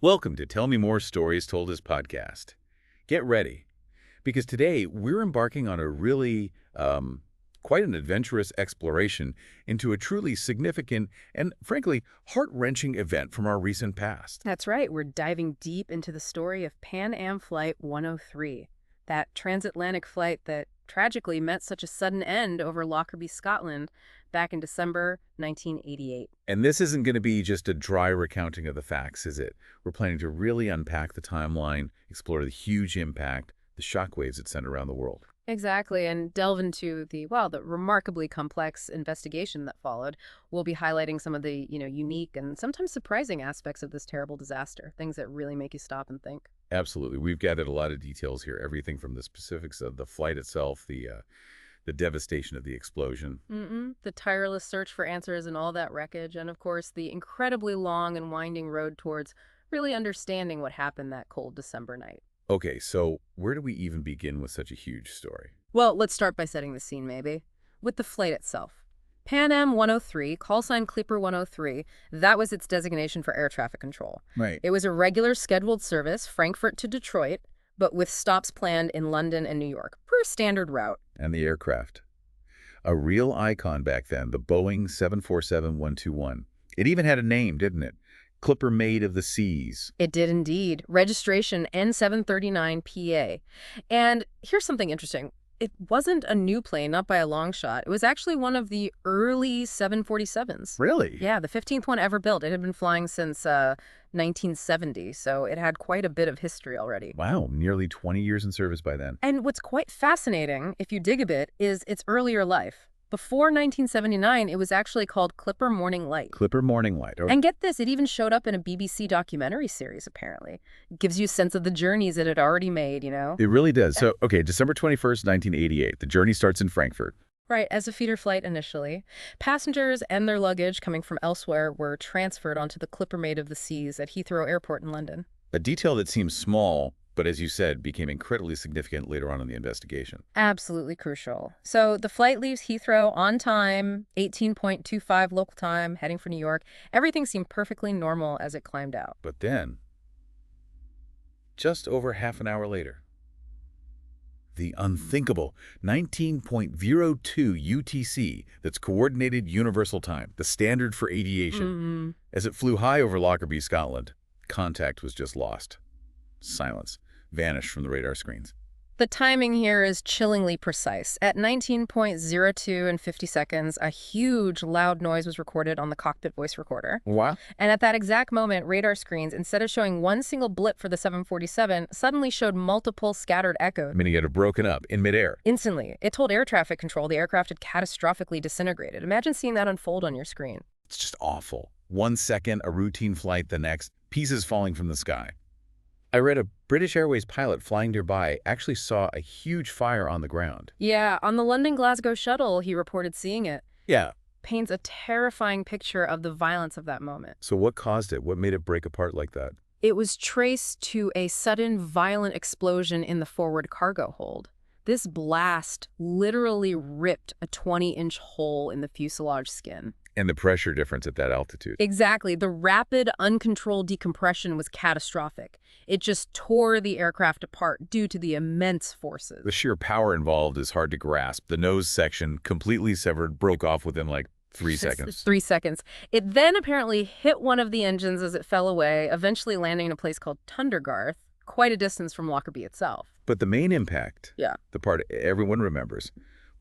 Welcome to Tell Me More Stories Told as podcast. Get ready, because today we're embarking on a really, quite an adventurous exploration into a truly significant and, frankly, heart-wrenching event from our recent past. That's right. We're diving deep into the story of Pan Am Flight 103, that transatlantic flight that tragically met such a sudden end over Lockerbie, Scotland, back in December 1988. And this isn't going to be just a dry recounting of the facts, is it? We're planning to really unpack the timeline, explore the huge impact, the shockwaves it sent around the world. Exactly, and delve into the remarkably complex investigation that followed. We'll be highlighting some of the, unique and sometimes surprising aspects of this terrible disaster, things that really make you stop and think. Absolutely. We've gathered a lot of details here, everything from the specifics of the flight itself, the devastation of the explosion. The tireless search for answers and all that wreckage, and of course, the incredibly long and winding road towards really understanding what happened that cold December night. Okay, so where do we even begin with such a huge story? Well, let's start by setting the scene, maybe, with the flight itself. Pan Am 103, call sign Clipper 103, that was its designation for air traffic control. Right. It was a regular scheduled service, Frankfurt to Detroit, but with stops planned in London and New York, per standard route. And the aircraft. A real icon back then, the Boeing 747-121. It even had a name, didn't it? Clipper Maid of the Seas. It did indeed. Registration N739PA. And here's something interesting. It wasn't a new plane, not by a long shot. It was actually one of the early 747s. Really? Yeah, the 15th one ever built. It had been flying since 1970, so it had quite a bit of history already. Wow, nearly 20 years in service by then. And what's quite fascinating, if you dig a bit, is its earlier life. Before 1979, it was actually called Clipper Morning Light. Clipper Morning Light. Oh. And get this, it even showed up in a BBC documentary series, apparently. It gives you a sense of the journeys it had already made, It really does. So, okay, December 21st, 1988. The journey starts in Frankfurt. Right, as a feeder flight initially. Passengers and their luggage coming from elsewhere were transferred onto the Clipper Maid of the Seas at Heathrow Airport in London. A detail that seems small, but as you said, became incredibly significant later on in the investigation. Absolutely crucial. So the flight leaves Heathrow on time, 18.25 local time, heading for New York. Everything seemed perfectly normal as it climbed out. But then, just over half an hour later, the unthinkable 19.02 UTC, that's Coordinated Universal Time, the standard for aviation. As it flew high over Lockerbie, Scotland, contact was just lost. Silence vanished from the radar screens. The timing here is chillingly precise. At 19.02 and 50 seconds, a huge, loud noise was recorded on the cockpit voice recorder. Wow. And at that exact moment, radar screens, instead of showing one single blip for the 747, suddenly showed multiple scattered echoes. Meaning it had broken up in midair. Instantly. It told air traffic control the aircraft had catastrophically disintegrated. Imagine seeing that unfold on your screen. It's just awful. 1 second, a routine flight, the next, pieces falling from the sky. I read a British Airways pilot flying nearby actually saw a huge fire on the ground. Yeah, on the London-Glasgow shuttle, he reported seeing it. Yeah. Paints a terrifying picture of the violence of that moment. So what caused it? What made it break apart like that? It was traced to a sudden violent explosion in the forward cargo hold. This blast literally ripped a 20-inch hole in the fuselage skin. And the pressure difference at that altitude. Exactly. The rapid, uncontrolled decompression was catastrophic. It just tore the aircraft apart due to the immense forces. The sheer power involved is hard to grasp. The nose section, completely severed, broke off within like 3 seconds. 3 seconds. It then apparently hit one of the engines as it fell away, eventually landing in a place called Tundergarth, quite a distance from Lockerbie itself. But the main impact, Yeah. the part everyone remembers,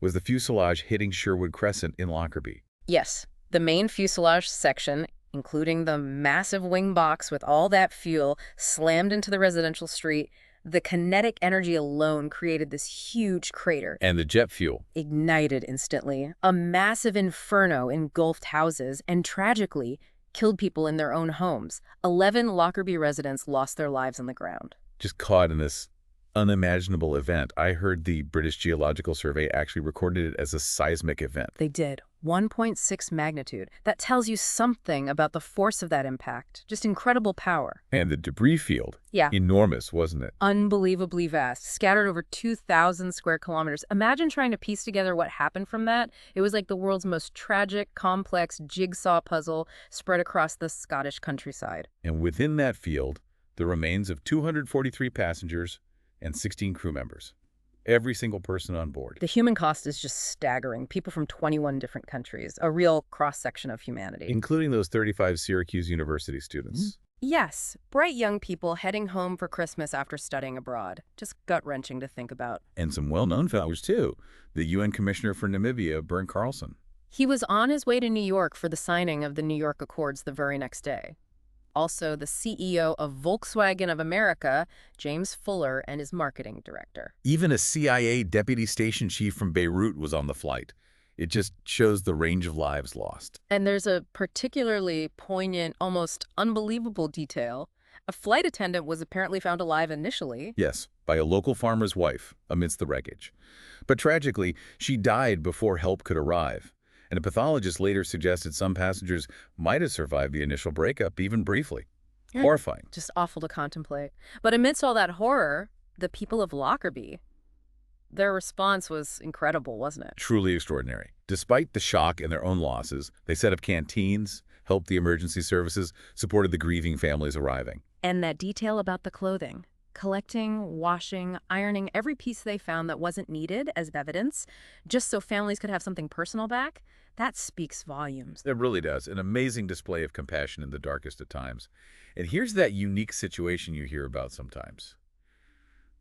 was the fuselage hitting Sherwood Crescent in Lockerbie. Yes. The main fuselage section, including the massive wing box with all that fuel, slammed into the residential street. The kinetic energy alone created this huge crater. And the jet fuel. Ignited instantly. A massive inferno engulfed houses and, tragically, killed people in their own homes. 11 Lockerbie residents lost their lives on the ground. Just caught in this unimaginable event. I heard the British Geological Survey actually recorded it as a seismic event. They did. 1.6 magnitude. That tells you something about the force of that impact. Just incredible power. And the debris field. Yeah. Enormous, wasn't it? Unbelievably vast. Scattered over 2,000 square kilometers. Imagine trying to piece together what happened from that. It was like the world's most tragic, complex jigsaw puzzle spread across the Scottish countryside. And within that field, The remains of 243 passengers and 16 crew members. Every single person on board. The human cost is just staggering. People from 21 different countries, a real cross-section of humanity. Including those 35 Syracuse University students. Yes, bright young people heading home for Christmas after studying abroad. Just gut-wrenching to think about. And some well-known fellows, too. The UN Commissioner for Namibia, Bernd Carlson. He was on his way to New York for the signing of the New York Accords the very next day. Also, the CEO of Volkswagen of America, James Fuller, and his marketing director. Even a CIA deputy station chief from Beirut was on the flight. It just shows the range of lives lost. And there's a particularly poignant, almost unbelievable detail. A flight attendant was apparently found alive initially. Yes, by a local farmer's wife amidst the wreckage. But tragically, she died before help could arrive. And a pathologist later suggested some passengers might have survived the initial breakup, even briefly. Horrifying. Just awful to contemplate. But amidst all that horror, the people of Lockerbie, their response was incredible, wasn't it? Truly extraordinary. Despite the shock and their own losses, they set up canteens, helped the emergency services, supported the grieving families arriving. And that detail about the clothing. Collecting, washing, ironing every piece they found that wasn't needed as evidence, just so families could have something personal back, that speaks volumes. It really does. An amazing display of compassion in the darkest of times. And here's that unique situation you hear about sometimes.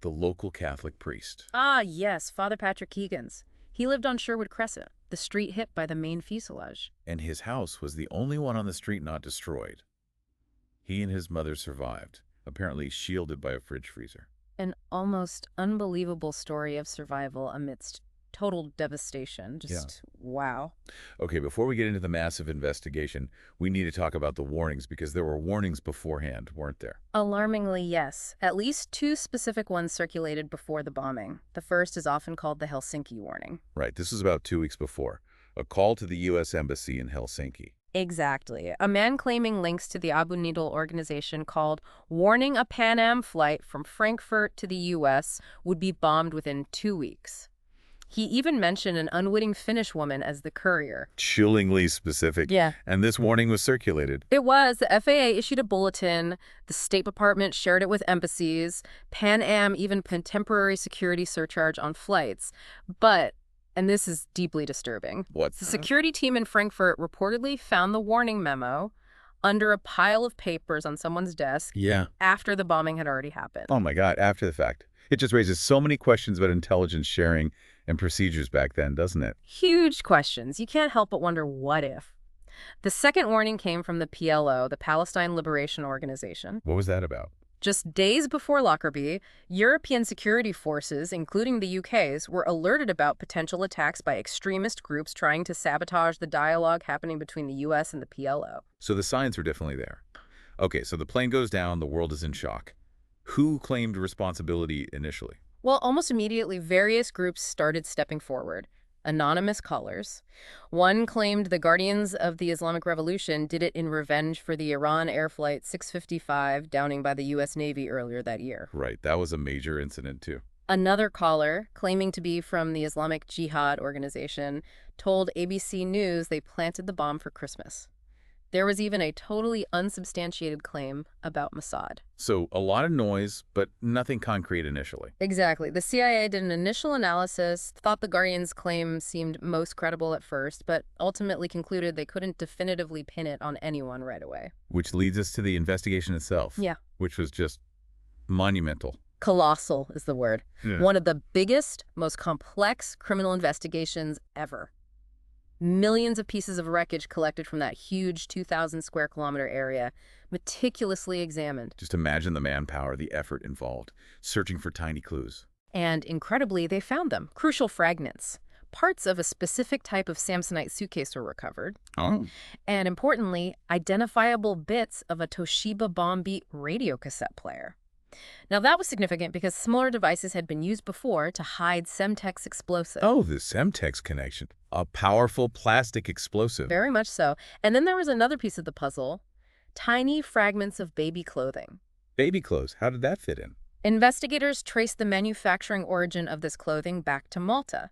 The local Catholic priest. Ah, yes, Father Patrick Keegan's. He lived on Sherwood Crescent, the street hit by the main fuselage. And his house was the only one on the street not destroyed. He and his mother survived, apparently shielded by a fridge freezer. An almost unbelievable story of survival amidst total devastation. Just wow. Okay, before we get into the massive investigation, we need to talk about the warnings, because there were warnings beforehand, weren't there? Alarmingly, yes. At least two specific ones circulated before the bombing. The first is often called the Helsinki warning. Right, this was about 2 weeks before. A call to the U.S. Embassy in Helsinki. Exactly. A man claiming links to the Abu Nidal organization called warning a Pan Am flight from Frankfurt to the U.S. would be bombed within 2 weeks. He even mentioned an unwitting Finnish woman as the courier. Chillingly specific. Yeah. And this warning was circulated. It was. The FAA issued a bulletin. The State Department shared it with embassies. Pan Am even put temporary security surcharge on flights. But, and this is deeply disturbing, What? the security team in Frankfurt reportedly found the warning memo under a pile of papers on someone's desk after the bombing had already happened. Oh my God, after the fact. It just raises so many questions about intelligence sharing and procedures back then, doesn't it? Huge questions. You can't help but wonder what if. The second warning came from the PLO, the Palestine Liberation Organization. What was that about? Just days before Lockerbie, European security forces, including the UK's, were alerted about potential attacks by extremist groups trying to sabotage the dialogue happening between the US and the PLO. So the signs were definitely there. Okay, so the plane goes down, the world is in shock. Who claimed responsibility initially? Well, almost immediately, various groups started stepping forward. Anonymous callers. One claimed the Guardians of the Islamic Revolution did it in revenge for the Iran Air Flight 655 downing by the U.S. Navy earlier that year. Right, that was a major incident too. Another caller, claiming to be from the Islamic Jihad organization, told ABC News they planted the bomb for Christmas. There was even a totally unsubstantiated claim about Mossad. So a lot of noise, but nothing concrete initially. Exactly. The CIA did an initial analysis, thought the Guardian's claim seemed most credible at first, but ultimately concluded they couldn't definitively pin it on anyone right away. Which leads us to the investigation itself. Yeah. Which was just monumental. Colossal is the word. Yeah. One of the biggest, most complex criminal investigations ever. Millions of pieces of wreckage collected from that huge 2,000 square kilometer area, meticulously examined. Just imagine the manpower, the effort involved, searching for tiny clues. And incredibly, they found them. Crucial fragments. Parts of a specific type of Samsonite suitcase were recovered. Oh. And importantly, identifiable bits of a Toshiba bomb beat radio cassette player. Now, that was significant because similar devices had been used before to hide Semtex explosive. Oh, the Semtex connection. A powerful plastic explosive. Very much so. And then there was another piece of the puzzle. Tiny fragments of baby clothing. Baby clothes. How did that fit in? Investigators traced the manufacturing origin of this clothing back to Malta.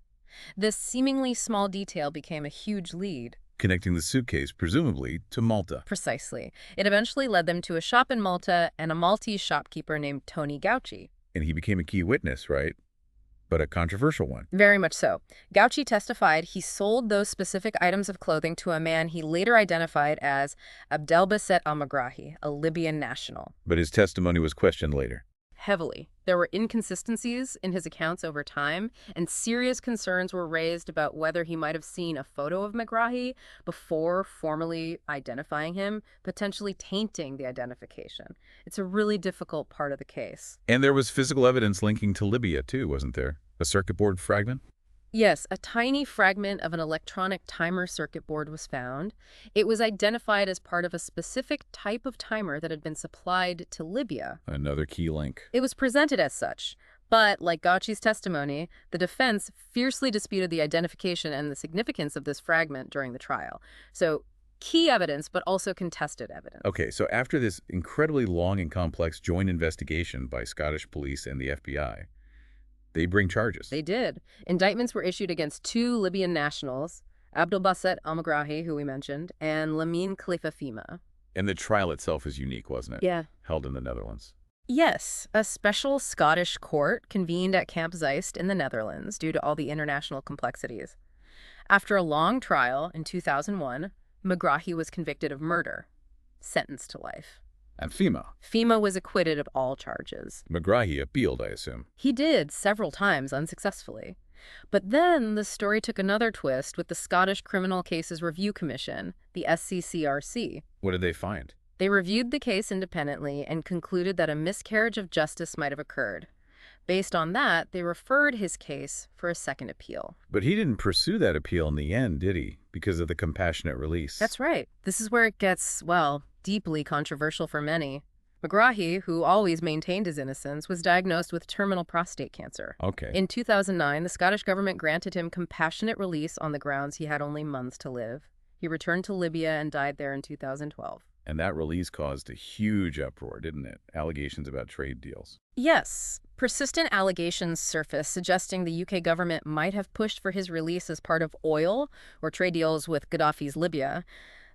This seemingly small detail became a huge lead. connecting the suitcase, presumably, to Malta. Precisely. It eventually led them to a shop in Malta and a Maltese shopkeeper named Tony Gauci. And he became a key witness, right? But a controversial one. Very much so. Gauci testified he sold those specific items of clothing to a man he later identified as Abdelbasset al-Megrahi, a Libyan national. But his testimony was questioned later. Heavily. There were inconsistencies in his accounts over time, and serious concerns were raised about whether he might have seen a photo of Megrahi before formally identifying him, potentially tainting the identification. It's a really difficult part of the case. And there was physical evidence linking to Libya, too, wasn't there? A circuit board fragment? Yes, a tiny fragment of an electronic timer circuit board was found. It was identified as part of a specific type of timer that had been supplied to Libya. Another key link. It was presented as such, but like Gauci's testimony, the defense fiercely disputed the identification and the significance of this fragment during the trial. So, key evidence, but also contested evidence. Okay, so after this incredibly long and complex joint investigation by Scottish police and the FBI, they bring charges. They did. Indictments were issued against 2 Libyan nationals, Abdelbasset al-Megrahi, who we mentioned, and Lamine Khalifa Fhimah. And the trial itself is unique, wasn't it? Yeah. Held in the Netherlands. Yes, a special Scottish court convened at Camp Zeist in the Netherlands due to all the international complexities. After a long trial in 2001, Megrahi was convicted of murder, sentenced to life. And Fhimah. Fhimah was acquitted of all charges. Megrahi appealed, I assume. He did, several times unsuccessfully. But then the story took another twist with the Scottish Criminal Cases Review Commission, the SCCRC. What did they find? They reviewed the case independently and concluded that a miscarriage of justice might have occurred. Based on that, they referred his case for a second appeal. But he didn't pursue that appeal in the end, did he? Because of the compassionate release. That's right. This is where it gets, well, deeply controversial for many. Megrahi, who always maintained his innocence, was diagnosed with terminal prostate cancer. Okay. In 2009, the Scottish government granted him compassionate release on the grounds he had only months to live. He returned to Libya and died there in 2012. And that release caused a huge uproar, didn't it? Allegations about trade deals. Yes. Persistent allegations surfaced suggesting the UK government might have pushed for his release as part of oil or trade deals with Gaddafi's Libya.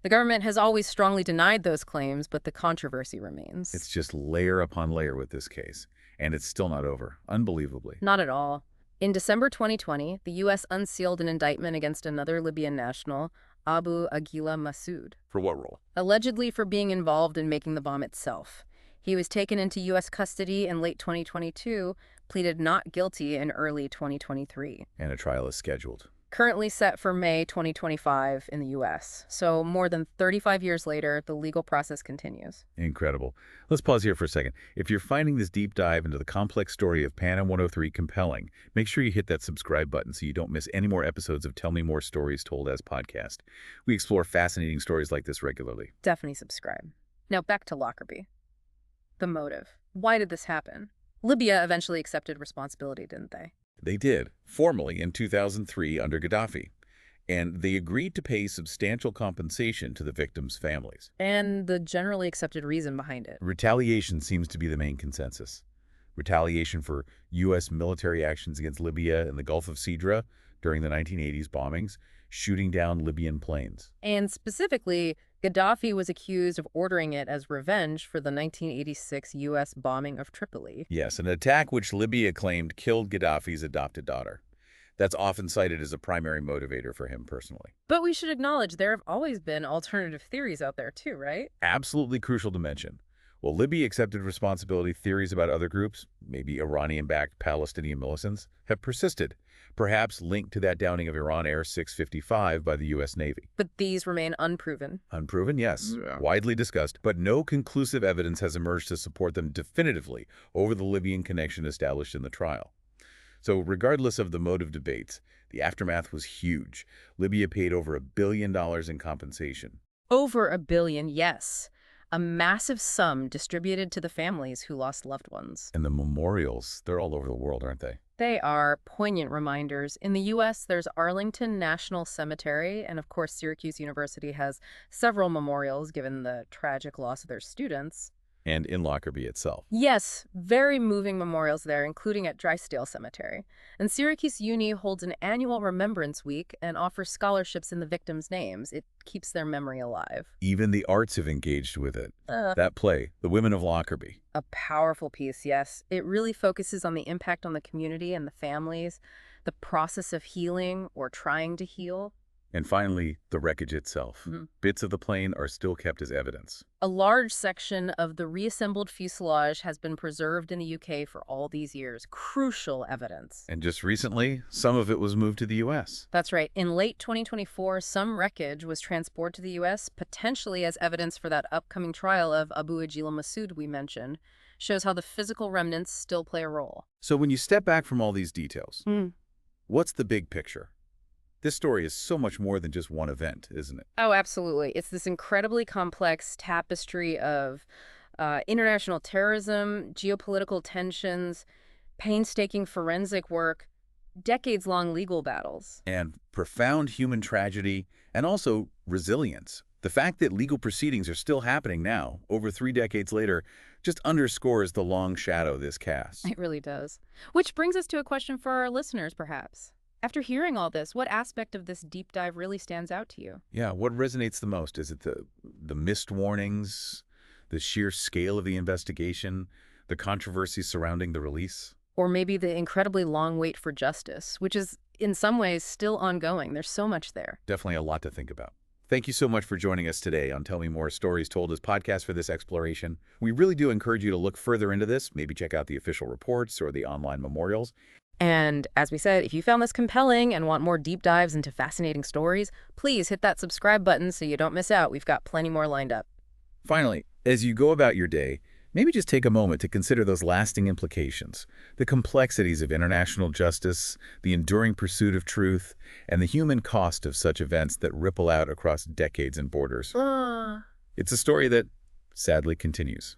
The government has always strongly denied those claims, but the controversy remains. It's just layer upon layer with this case. And it's still not over, unbelievably. Not at all. In December 2020, the U.S. unsealed an indictment against another Libyan national, Abu Aguila Massoud. For what role? Allegedly for being involved in making the bomb itself. He was taken into U.S. custody in late 2022, pleaded not guilty in early 2023. And a trial is scheduled. Currently set for May 2025 in the U.S. So more than 35 years later, the legal process continues. Incredible. Let's pause here for a second. If you're finding this deep dive into the complex story of Pan Am 103 compelling, make sure you hit that subscribe button so you don't miss any more episodes of Tell Me More Stories Told as podcast. We explore fascinating stories like this regularly. Definitely subscribe. Now back to Lockerbie. The motive. Why did this happen? Libya eventually accepted responsibility, didn't they? They did, formally in 2003 under Gaddafi, and they agreed to pay substantial compensation to the victims' families. And the generally accepted reason behind it. Retaliation seems to be the main consensus. Retaliation for U.S. military actions against Libya in the Gulf of Sidra during the 1980s bombings, shooting down Libyan planes. And specifically, Gaddafi was accused of ordering it as revenge for the 1986 U.S. bombing of Tripoli. Yes, an attack which Libya claimed killed Gaddafi's adopted daughter. That's often cited as a primary motivator for him personally. But we should acknowledge there have always been alternative theories out there too, right? Absolutely crucial to mention. While Libya accepted responsibility, theories about other groups, maybe Iranian-backed Palestinian militants, have persisted, perhaps linked to that downing of Iran Air 655 by the U.S. Navy. But these remain unproven. Unproven, yes. Widely discussed, but no conclusive evidence has emerged to support them definitively over the Libyan connection established in the trial. So regardless of the motive debates, the aftermath was huge. Libya paid over $1 billion in compensation. Over $1 billion, yes. A massive sum distributed to the families who lost loved ones. And the memorials, they're all over the world, aren't they? They are poignant reminders. In the U.S., there's Arlington National Cemetery, and of course, Syracuse University has several memorials given the tragic loss of their students. And in Lockerbie itself. Yes, very moving memorials there, including at Drysdale Cemetery. And Syracuse Uni holds an annual Remembrance Week and offers scholarships in the victims' names. It keeps their memory alive. Even the arts have engaged with it. That play, The Women of Lockerbie. A powerful piece, yes. It really focuses on the impact on the community and the families, the process of healing or trying to heal. And finally, the wreckage itself. Bits of the plane are still kept as evidence. A large section of the reassembled fuselage has been preserved in the UK for all these years. Crucial evidence. And just recently, some of it was moved to the U.S. That's right. In late 2024, some wreckage was transported to the U.S., potentially as evidence for that upcoming trial of Abu Ajil al-Massoud we mentioned. Shows how the physical remnants still play a role. So when you step back from all these details, what's the big picture? This story is so much more than just one event, isn't it? Oh, absolutely. It's this incredibly complex tapestry of international terrorism, geopolitical tensions, painstaking forensic work, decades-long legal battles. And profound human tragedy, and also resilience. The fact that legal proceedings are still happening now, over 3 decades later, just underscores the long shadow this casts. It really does. Which brings us to a question for our listeners, perhaps. After hearing all this, what aspect of this deep dive really stands out to you? Yeah, what resonates the most? Is it the missed warnings, the sheer scale of the investigation, the controversy surrounding the release? Or maybe the incredibly long wait for justice, which is in some ways still ongoing. There's so much there. Definitely a lot to think about. Thank you so much for joining us today on Tell Me More Stories Told as podcast for this exploration. We really do encourage you to look further into this, maybe check out the official reports or the online memorials. And as we said, if you found this compelling and want more deep dives into fascinating stories, please hit that subscribe button so you don't miss out. We've got plenty more lined up. Finally, as you go about your day, maybe just take a moment to consider those lasting implications, the complexities of international justice, the enduring pursuit of truth, and the human cost of such events that ripple out across decades and borders. It's a story that sadly continues.